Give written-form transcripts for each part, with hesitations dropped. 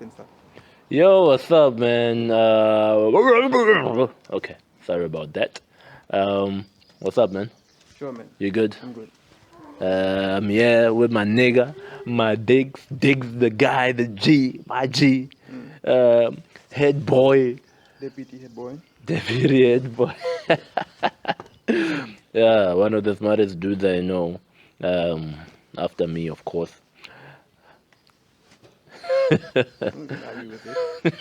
and stuff. Yo, what's up, man? Okay, sorry about that. What's up, man? Sure, man. You good? I'm good. I'm here with my nigga, my Diggs the guy, the G, my G, head boy, Deputy head boy. deputy head boy. Yeah, one of the smartest dudes I know. Um, After me, of course. I'm gonna argue with it.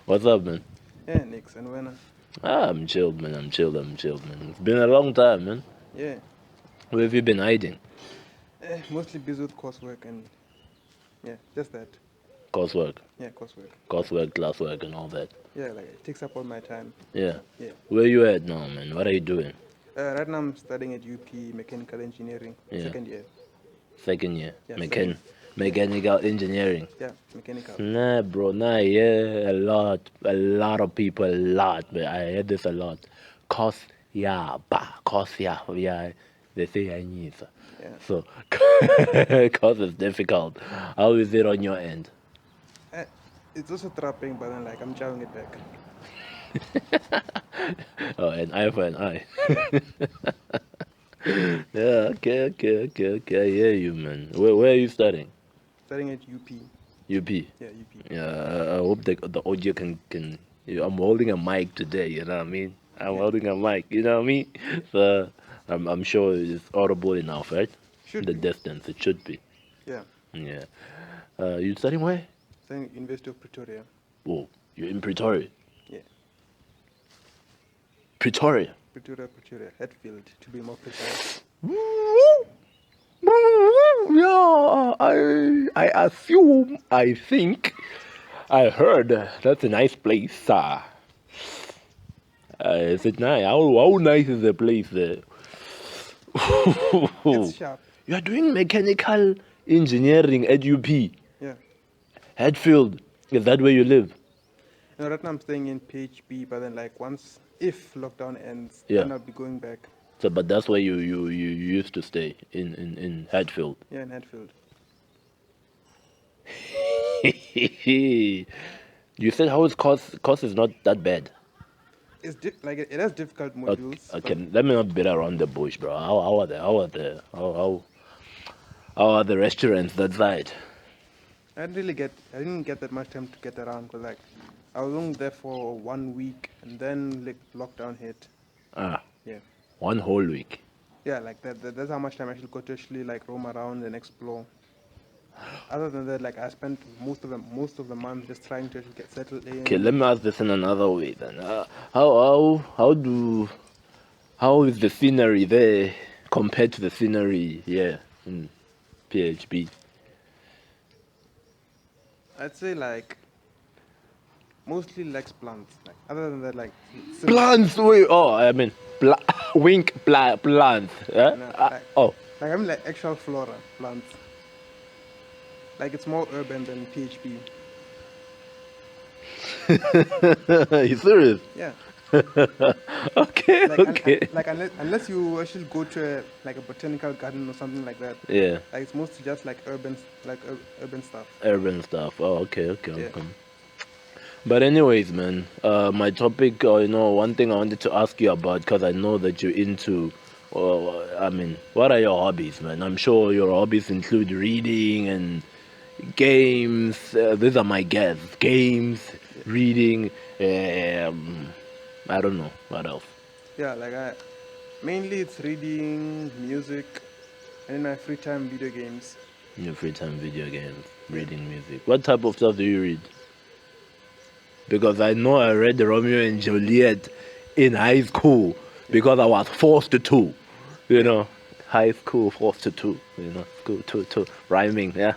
What's up, man? Yeah, Nix and when. I'm chilled, man. I'm chilled, man. It's been a long time, man. Yeah. Where have you been hiding? Mostly busy with coursework and yeah, just that. Coursework, Yeah, coursework. classwork, and all that. Yeah, like it takes up all my time. Yeah. Yeah. Where you at now, man? What are you doing? Right now I'm studying at UP Mechanical Engineering, Yeah. second year. Second year. Yeah, Mechanical engineering. Yeah, mechanical. Nah, bro. Nah, yeah, a lot of people, a lot. But I heard this a lot. Cost, yeah. They say I need. Yeah. So, cost is difficult. How is it on your end? It's also trapping, but then like I'm chowing it back. Oh, an eye for an eye. Yeah, okay. I hear you, man. Where are you studying? Studying at UP. UP. Yeah, UP. Yeah, I hope the audio can. I'm holding a mic today. You know what I mean? I'm holding a mic. You know what I mean? So I'm sure it's audible enough, right? Should The be. distance it should be. Yeah. Yeah. You studying where? Studying at University of Pretoria. Oh, you're in Pretoria. Yeah. Pretoria. Pretoria, Hatfield to be more precise. Yeah, I assume, I think, I heard that's a nice place. Is it nice? How nice is the place there? It's sharp. You are doing mechanical engineering at UP, Yeah. Hatfield. Is that where you live? No, right now I'm staying in PHP, but then like if lockdown ends, Yeah. then I'll be going back. So, but that's where you used to stay in Hatfield. Yeah, in Hatfield. You said how is cost is not that bad. It's it has difficult modules. Okay, let me not beat around the bush, bro. How are the restaurants that side? I didn't get that much time to get around because like I was only there for 1 week and then like lockdown hit. Yeah. 1 whole week. Yeah, like that's how much time I got to actually like roam around and explore. Other than that, like I spent most of the month just trying to actually get settled in. Okay, let me ask this in another way then. How is the scenery there compared to the scenery here in PHP? I'd say like mostly likes plants. Like other than that, like Plants. Wait. Oh, I mean, plants. Eh? No, Oh. like I mean like actual flora plants. Like it's more urban than PHP. You serious? Yeah. Okay. Like, Okay. like unless you actually go to a botanical garden or something like that. Yeah. Like it's mostly just like urban stuff. Urban stuff. Oh, okay. Yeah. But anyways, man, my topic, one thing I wanted to ask you about, because I know that you're into, I mean, what are your hobbies, man? I'm sure your hobbies include reading and games. These are my guests. Games, reading, I don't know, what else? Yeah, like mainly it's reading, music, and in my free time video games. In your free time, video games, reading, music. What type of stuff do you read? Because I know I read Romeo and Juliet in high school because I was forced to, high school forced to, school to rhyming, yeah.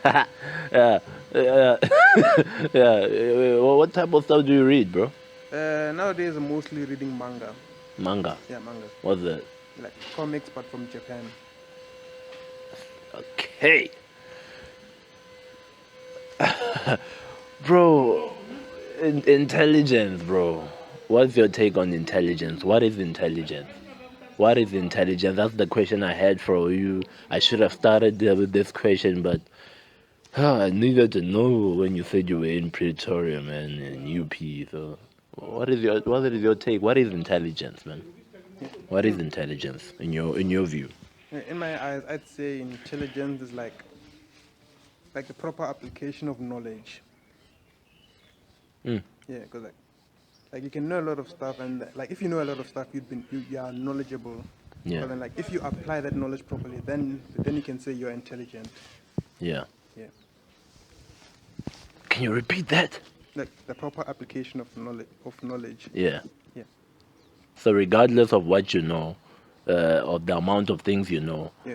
Yeah. Yeah. Yeah. What type of stuff do you read, bro? Nowadays I'm mostly reading manga. Manga. Yeah, manga. What's that? Like comics, but from Japan. Okay. Bro, intelligence, bro. What's your take on intelligence? What is intelligence? What is intelligence? That's the question I had for you. I should have started with this question, but I needed to know when you said you were in Pretoria, man, in UP. So, what is your take? What is intelligence, man? What is intelligence in your view? In my eyes, I'd say intelligence is like the proper application of knowledge. Mm. Yeah, because like you can know a lot of stuff, and like if you know a lot of stuff, you are knowledgeable. Yeah, But then like if you apply that knowledge properly, then you can say you're intelligent. yeah. Yeah, Can you repeat that? like the proper application of knowledge. Yeah. Yeah, So regardless of what you know, of the amount of things you know, yeah.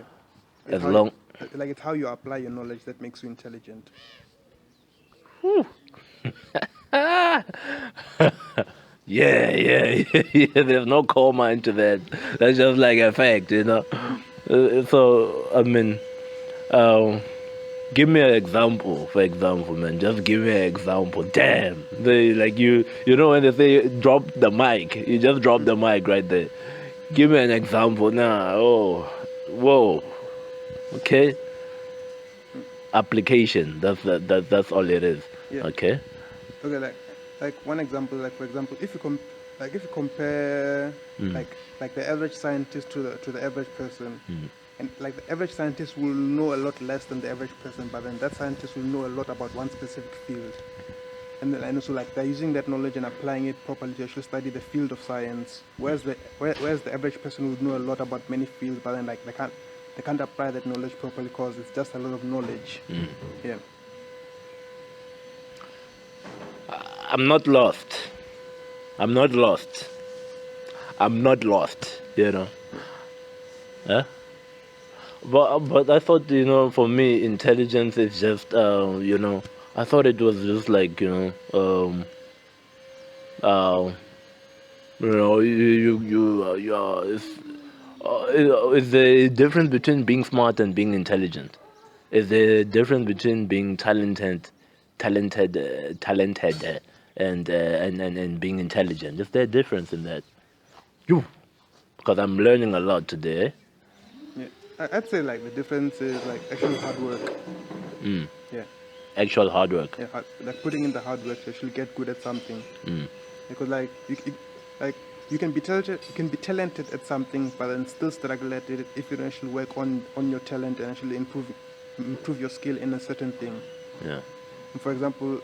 It's as how you, long like it's how you apply your knowledge that makes you intelligent. yeah, yeah, yeah. There's no comma into that. That's just like a fact, you know. So I mean, um, give me an example. For example, man, just give me an example. Damn, you know when they say drop the mic, you just drop the mic right there. Give me an example now. Oh, whoa. Okay. Application. That's all it is. Yeah. Okay. Okay, like one example, like for example, if you compare like the average scientist to the average person, and like the average scientist will know a lot less than the average person, but then that scientist will know a lot about one specific field, and also like they're using that knowledge and applying it properly to actually study the field of science. Whereas the average person would know a lot about many fields, but then like they can't apply that knowledge properly because it's just a lot of knowledge. Yeah. I'm not lost. I'm not lost. I'm not lost. You know. Huh? But I thought, you know, for me intelligence is just you know, I thought it was just like, you know, uh, you know, you is the difference between being smart and being intelligent? Is the difference between being talented, and being intelligent? Is there a difference in that? You, because I'm learning a lot today. Yeah, I'd say like the difference is like actual hard work. Yeah, Actual hard work. yeah, like putting in the hard work to actually get good at something. Because like like you can be talented at something, but then still struggle at it if you don't actually work on your talent and actually improve your skill in a certain thing. Yeah, For example,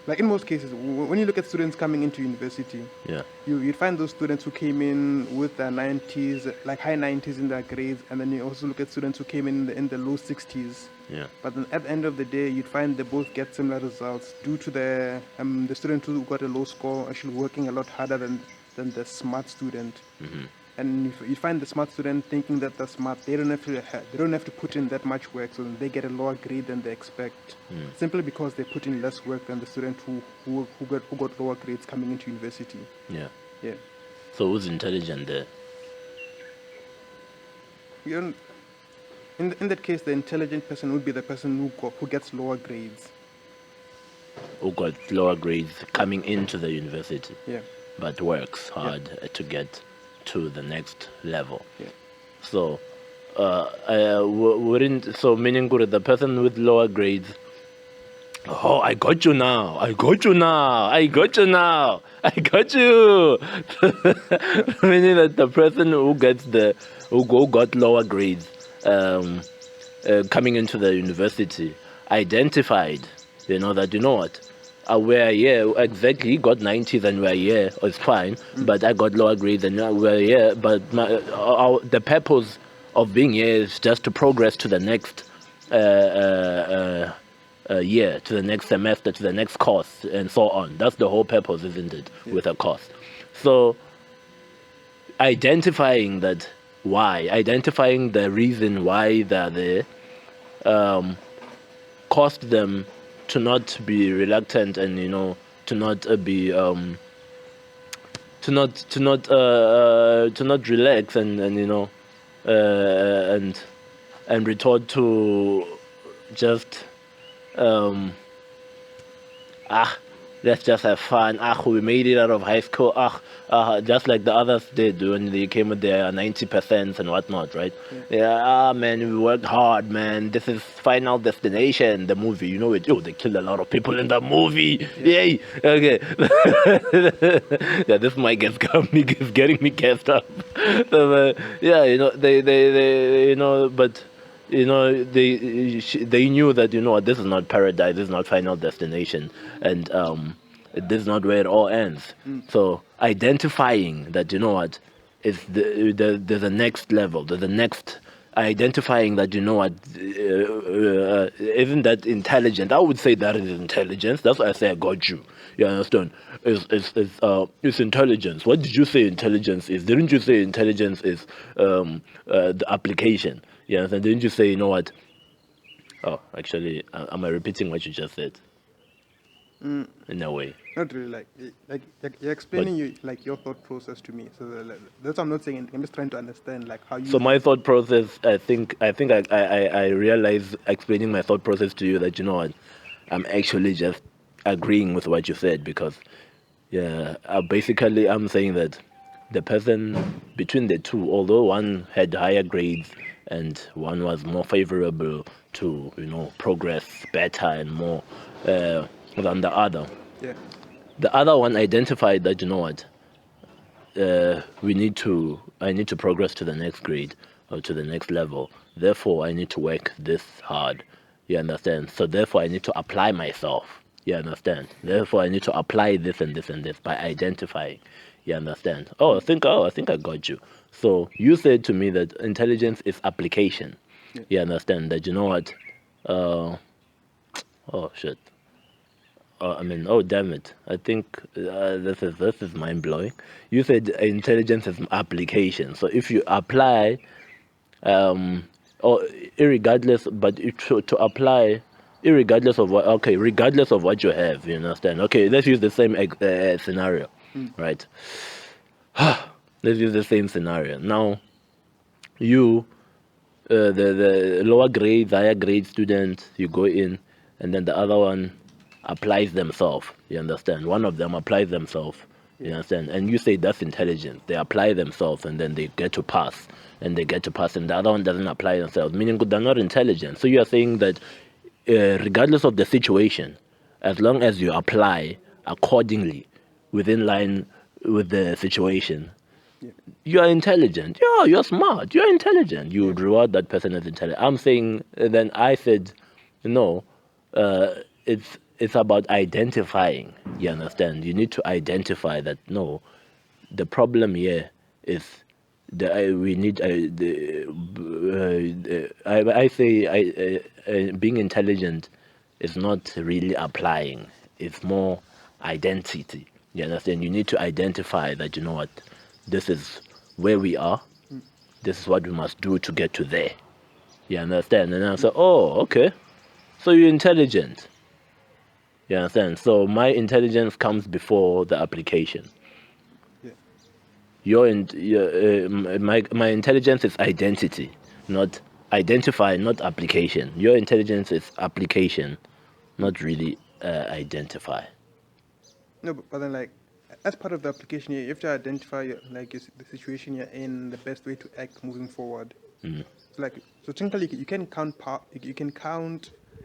like in most cases, when you look at students coming into university, yeah, you find those students who came in with their 90s, like high 90s in their grades, and then you also look at students who came in the low 60s. yeah, But then at the end of the day, you'd find they both get similar results due to the student who got a low score actually working a lot harder than the smart student. And if you find the smart student thinking that they're smart, they don't have to put in that much work, so they get a lower grade than they expect, simply because they put in less work than the student who got lower grades coming into university. yeah. Yeah, So who's intelligent there? you don't, in that case, the intelligent person would be the person who gets lower grades. Who got lower grades coming into the university, Yeah, but works hard to get to the next level. yeah, So, wouldn't so meaning good the person with lower grades. Oh, I got you now. I got you now. I got you now. I got you. Meaning that the person who got lower grades, coming into the university, identified, you know, that, you know what, we're here exactly. He got 90s and we're here. Oh, it's fine, but I got lower grades and we're here. But the purpose of being here is just to progress to the next year, to the next semester, to the next course, and so on. That's the whole purpose, isn't it, with a course? So identifying the reason why they're there, caused them to not be reluctant and, you know, to not be to not relax and you know, and retort to just let's just have fun. We made it out of high school. Just like the others did when they came with their 90% and whatnot, right? Yeah, man, we worked hard, man. This is Final Destination, the movie. You know it. Oh, they killed a lot of people in the movie. Yay. Okay. Yeah, this mic is getting me gassed up. So, yeah, but they knew that this is not paradise, this is not Final Destination, and this is not where it all ends. So identifying that is there's a next level, there's a next identifying that isn't that intelligent. I would say that is intelligence. That's why I say I got you. You understand? It's intelligence. What did you say intelligence is? Didn't you say intelligence is the application? You understand? Didn't you say Oh, actually, am I repeating what you just said? In a way. Not really. Like you're explaining your thought process to me. So that's what I'm not saying. I'm just trying to understand how you. So my thought process, I think I realize explaining my thought process to you that I'm actually just agreeing with what you said, because basically I'm saying that the person between the two, although one had higher grades and one was more favorable to progress better and more than the other. Yeah. The other one identified that I need to progress to the next grade or to the next level. Therefore, I need to work this hard. You understand? So therefore, I need to apply myself. You understand? Therefore, I need to apply this and this and this by identifying. You understand? I think I got you. So you said to me that intelligence is application. Yeah. You understand that oh shit. Oh damn it! I think this is mind blowing. You said intelligence is application. So if you apply, or irregardless, but to apply, irregardless of what. Okay, regardless of what you have, you understand? Okay, let's use the same scenario, right? Let's use the same scenario. Now, you, the lower grade, higher grade student, you go in, and then the other one applies themselves. You understand? One of them applies themselves. You understand? And you say that's intelligence. They apply themselves and then they get to pass. And they get to pass, and the other one doesn't apply themselves, meaning they're not intelligent. So you are saying that regardless of the situation, as long as you apply accordingly within line with the situation, you are intelligent. Yeah, you're smart. You're intelligent. You would reward that person as intelligent. I'm saying, then I said, no, it's about identifying. You understand? You need to identify that no, the problem here is we need I say being intelligent is not really applying. It's more identity. You understand? You need to identify that this is where we are. This is what we must do to get to there. You understand? And I say, oh, okay. So you're intelligent. You understand? So my intelligence comes before the application. My intelligence is identity, not identify, not application. Your intelligence is application, not really identify. No, but then as part of the application, you have to identify the situation you're in, the best way to act moving forward. So technically, you can count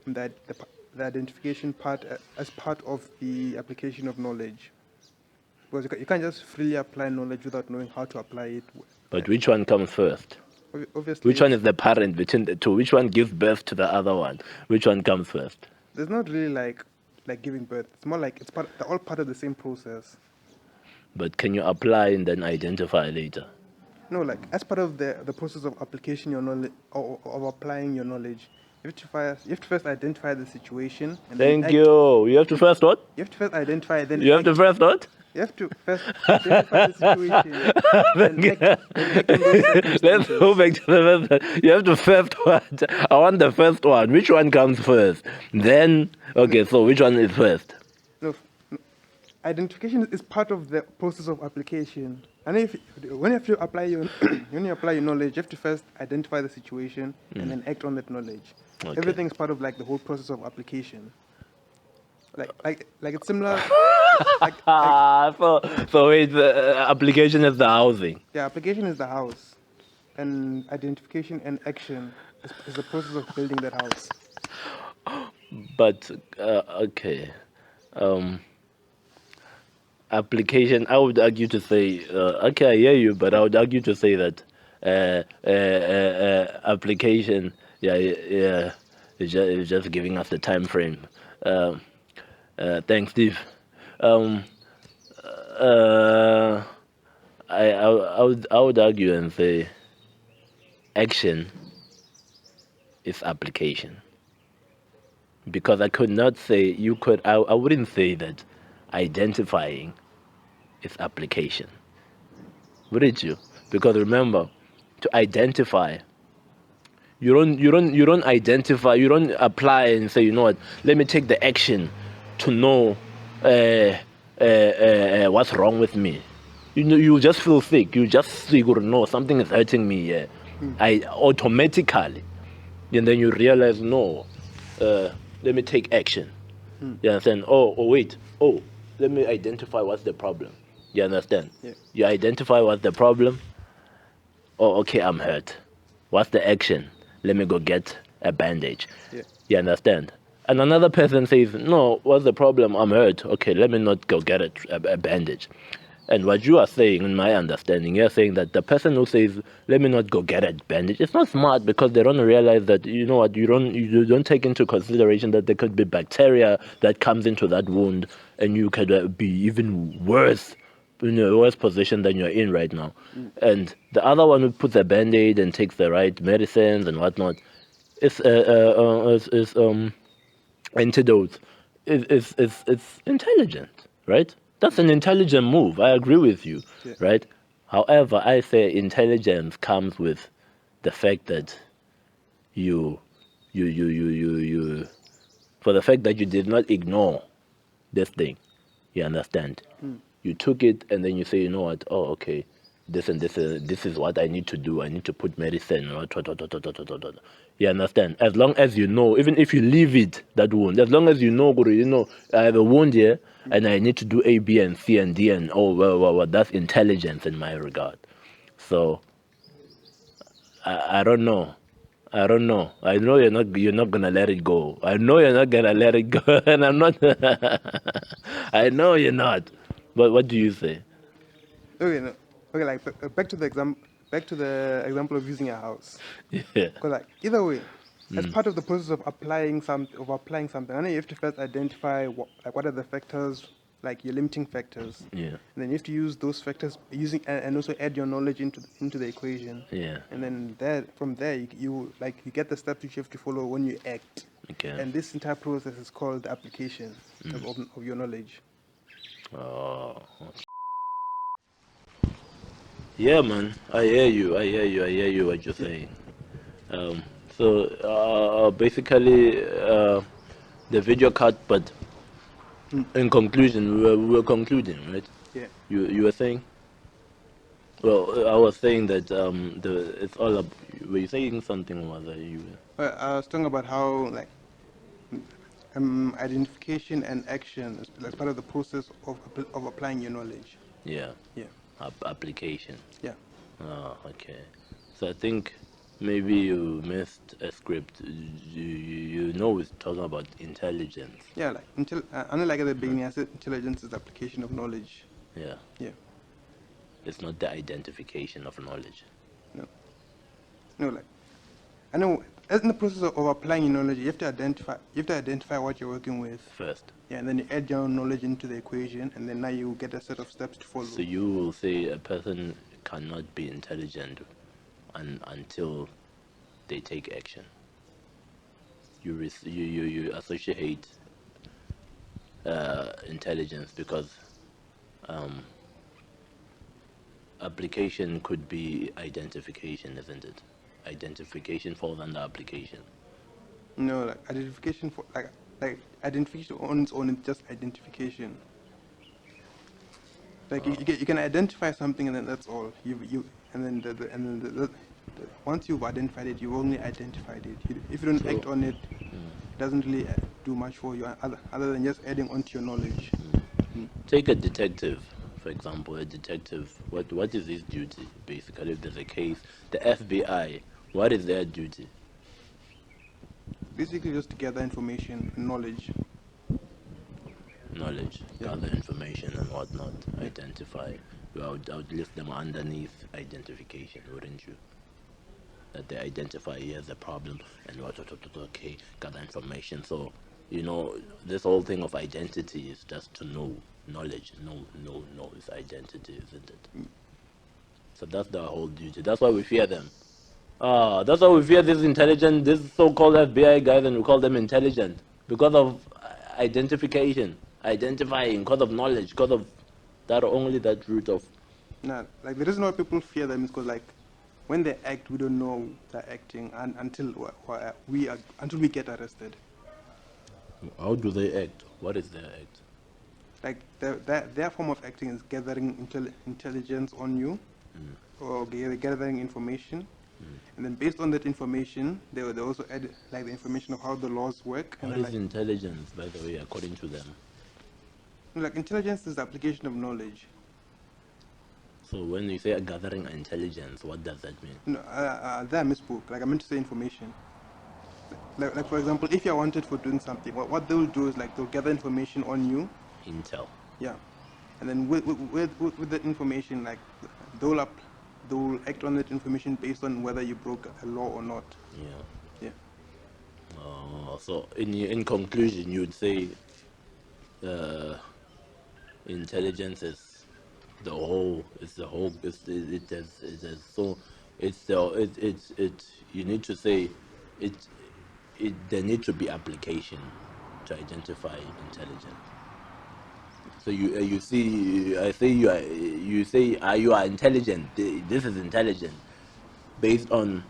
that the identification part as part of the application of knowledge. Because you can't just freely apply knowledge without knowing how to apply it. But which one comes first? Obviously. Which one is the parent between the two? Which one gives birth to the other one? Which one comes first? There's not really like giving birth. It's more like they're all part of the same process. But can you apply and then identify later? No, as part of the process of application your knowledge or of applying your knowledge, you have to first identify the situation. And Thank you. You have to first what? You have to first identify, then you have to first what? You have to first identify the situation. Let's go back to the first. You have to first what? I want the first one. Which one comes first? Then, okay, so which one is first? No, identification is part of the process of application. And when you have to apply when you apply your knowledge, you have to first identify the situation and then act on that knowledge. Okay. Everything is part of the whole process of application. Like it's similar. So wait, the application is the housing. Yeah, application is the house, and identification and action is the process of building that house. But okay, um, application. I would argue to say, okay, I hear you, but I would argue to say that application, yeah, yeah, it's just giving us the time frame. Um, thanks, Steve. Um, uh, I would argue and say action is application, because I could not say you could. I wouldn't say that identifying is application, wouldn't you? Because remember, to identify, you don't identify, you don't apply and say, you know what, let me take the action to know what's wrong with me. You know, you just feel sick. You just figure, no, something is hurting me. Yeah, I automatically, and then you realize, no, let me take action. You understand? Oh, wait. Oh, let me identify what's the problem. You understand? Yeah. You identify what's the problem. Oh, okay, I'm hurt. What's the action? Let me go get a bandage. Yeah. You understand? And another person says, no, what's the problem? I'm hurt. Okay, let me not go get a bandage. And what you are saying, in my understanding, you're saying that the person who says, let me not go get a bandage, it's not smart, because they don't realize that, you know what, you don't take into consideration that there could be bacteria that comes into that wound, and you could be even worse, in a worse position than you're in right now. And the other one who puts a band-aid and takes the right medicines and whatnot is antidote. It's intelligent, right? That's an intelligent move. I agree with you, Yeah. right? However, I say intelligence comes with the fact that you for the fact that you did not ignore this thing. You understand? You took it, and then you say, you know what? Oh, okay, this and this is what I need to do. I need to put medicine. You understand? As long as you know, even if you leave it, that wound, as long as you know, Guru, you know, I have a wound here, and I need to do A, B, and C, and D, and oh, well, that's intelligence in my regard. So I don't know. I don't know. I know you're not gonna let it go. I know you're not gonna let it go, and I'm not. I know you're not. But what do you say? Okay, no. Okay, like back to the example of using a house. Yeah. Because like either way, as part of the process of applying something, I know you have to first identify what are the factors, like your limiting factors. Yeah. And then you have to use those factors and also add your knowledge into the equation. Yeah. And then from there you get the steps which you have to follow when you act. Okay. And this entire process is called the application of your knowledge. Oh. Yeah, man. I hear you. I hear you. I hear you. What you're saying. So basically, the video cut, but in conclusion, we were concluding, right? Yeah. You were saying. Well, I was saying that it's all up. Were you saying something? Or was you? Well, I was talking about how like identification and action is like part of the process of applying your knowledge. Yeah. Yeah. Application. Yeah. Oh, okay. So I think maybe you missed a script. You know it's talking about intelligence. Yeah, like unlike at the beginning, I said intelligence is the application of knowledge. Yeah. Yeah. It's not the identification of knowledge. No. No, like I know as in the process of applying your knowledge, you have to identify what you're working with. First. Yeah, and then you add your knowledge into the equation, and then now you get a set of steps to follow. So you will say a person cannot be intelligent until they take action. You associate intelligence because application could be identification, isn't it? Identification falls under application. No, like identification like identification on its own is just identification. Like you can identify something and then that's all. You and then the once you've identified it, you've only identified it. If you don't act on it, it doesn't really do much for you other than just adding onto your knowledge. Take a detective, for example. A detective, what is his duty, basically, if there's a case? The FBI, what is their duty? Basically, just to gather information and knowledge. Knowledge, Yeah. gather information and whatnot, identify. I would list them underneath identification, wouldn't you? That they identify here's a problem and okay, gather information. So, this whole thing of identity is just to know knowledge. No, it's identity, isn't it? So that's the whole duty. That's why we fear them. That's why we fear these so-called FBI guys, and we call them intelligent because of identification, identifying, because of knowledge, because of that root of. Nah, like the reason why people fear them is because like when they act, we don't know they're acting, and until we get arrested. How do they act? What is their act? Like their form of acting is gathering intelligence on you, or gathering information, and then based on that information, they also add like the information of how the laws work. And What then, is intelligence, by the way, according to them? like intelligence is the application of knowledge. So when you say gathering intelligence, what does that mean? No, there I misspoke. Like I meant to say information. Like for example, if you're wanted for doing something, what they'll do is like they'll gather information on you. Intel. Yeah, and then with that information, like they'll act on that information based on whether you broke a law or not. Yeah. Yeah. So in conclusion, you would say intelligence is the whole. It's the whole. You need to say it. There need to be application to identify intelligence. So you see, I say you say you are intelligent. This is intelligent, based on,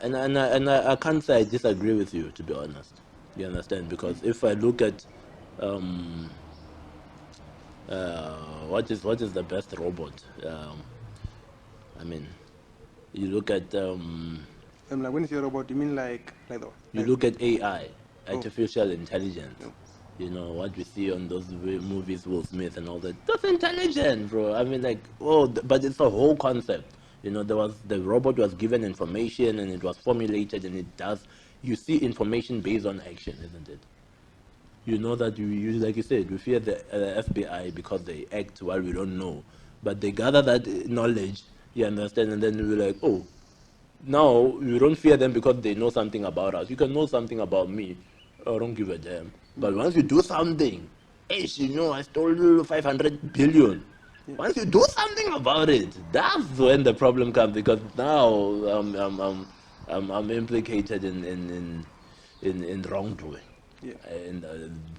and I can't say I disagree with you, to be honest. You understand? Because if I look at what is the best robot? I mean, you look at Like when you say robot, you mean you look at AI, artificial intelligence. What we see on those movies, Will Smith and all that. That's intelligent, bro. I mean, like, but it's a whole concept. The robot was given information and it was formulated and it does. You see information based on action, isn't it? You know that you like you said, we fear the FBI because they act while we don't know, but they gather that knowledge. You understand, and then we're like, oh, now you don't fear them because they know something about us. You can know something about me. I don't give a damn. But once you do something, I stole you 500 billion. Once you do something about it, that's when the problem comes, because now I'm implicated in wrongdoing. Yeah. And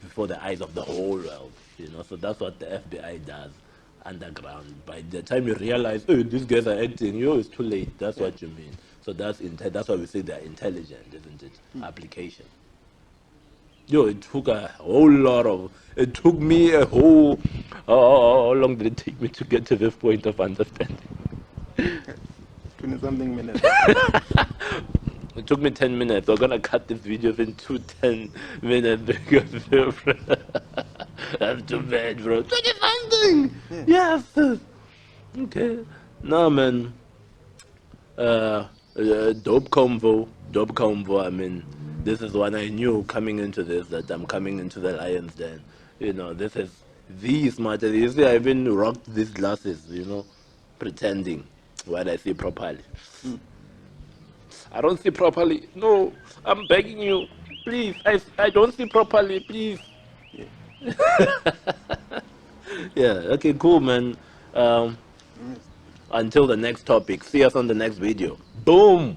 before the eyes of the whole world, So that's what the FBI does underground. By the time you realize, oh, these guys are acting, it's too late. That's what you mean. So that's why we say they're intelligent, isn't it? Application. It took a whole lot of. It took me a whole. How long did it take me to get to this point of understanding? 20-something minutes. It took me 10 minutes. We're gonna cut this video into 10 minutes because that's too bad, bro. 20-something. Yes. Okay. No, man. Dope convo. I mean, this is what I knew coming into this, that I'm coming into the Lions Den. This is the smartest. You see, I even rocked these glasses, pretending while I see properly. I don't see properly. No, I'm begging you. Please, I don't see properly, please. Yeah, okay, cool, man. Until the next topic. See us on the next video. Boom!